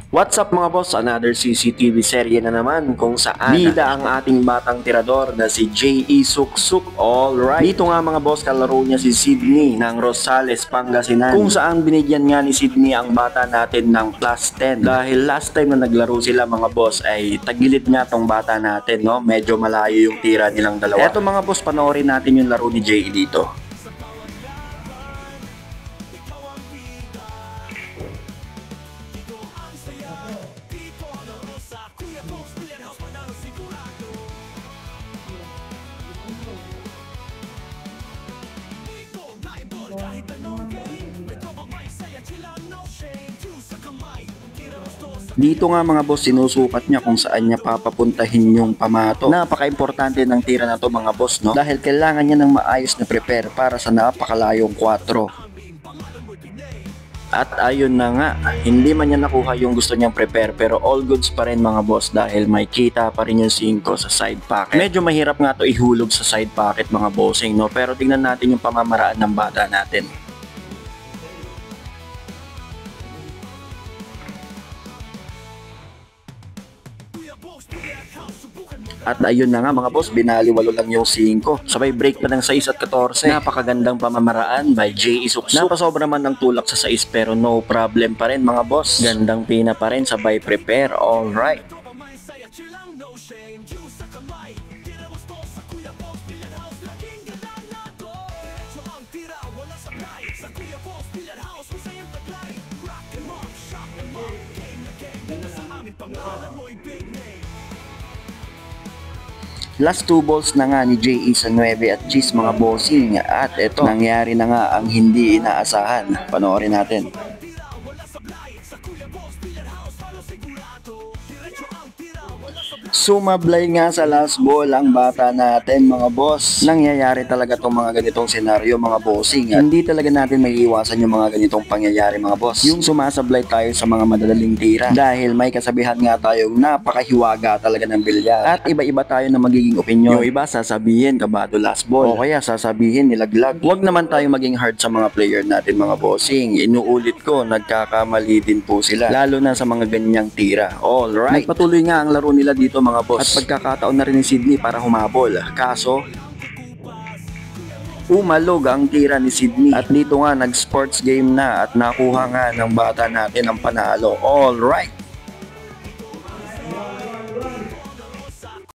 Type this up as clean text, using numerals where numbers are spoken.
What's up mga boss? Another CCTV serye na naman kung saan bida ang ating batang tirador na si J.E. Suksuk. Alright, dito nga mga boss kalaro niya si Sydney ng Rosales, Pangasinan, kung saan binigyan nga ni Sydney ang bata natin ng plus 10 dahil last time na naglaro sila mga boss ay tagilid nga tong bata natin, no? Medyo malayo yung tira nilang dalawa. Eto mga boss, panoorin natin yung laro ni J.E. dito. Dito nga mga boss, sinusukat niya kung saan niya papapuntahin yung pamato. Napaka-importante ng tira na to mga boss, no? Dahil kailangan niya ng maayos na prepare para sa napakalayong 4. At ayun na nga, hindi man niya nakuha yung gusto niyang prepare pero all goods pa rin mga boss dahil may kita pa rin yung 5 sa side pocket. Medyo mahirap nga to ihulog sa side pocket mga bossing, no? Pero tingnan natin yung pamamaraan ng bata natin. At ayun na nga mga boss, binaliwalo lang yung 5. Sabay break pa ng 6 at 14. Napakagandang pamamaraan by J.E. Suksuk. Napasobra man ng tulak sa 6 pero no problem pa rin mga boss. Gandang pina pa rin, sabay prepare. Alright. Last 2 balls na nga ni J.E. sa 9 at G's mga bossing. At eto, nangyari na nga ang hindi inaasahan. Panoorin natin. Sumablay nga sa last ball ang bata natin mga boss. Nangyayari talaga tong mga ganitong senaryo mga bossing. Hindi talaga natin may iwasan yung mga ganitong pangyayari mga boss. Yung sumasablay tayo sa mga madadaling tira. Dahil may kasabihan nga tayong napakahiwaga talaga ng bilyar. At iba-iba tayo na magiging opinion. Yung iba sasabihin kabado last ball. O kaya sasabihin nilaglag. Huwag naman tayo maging hard sa mga player natin mga bossing. Inuulit ko, nagkakamali din po sila. Lalo na sa mga ganyang tira. Alright. Nagpatuloy nga ang laro nila dito mga boss. At pagkakataon na rin ni Sydney para humabol. Kaso, umalog ang tira ni Sydney. At dito nga nag-sports game na at nakuha nga ng bata natin ang panalo. Alright.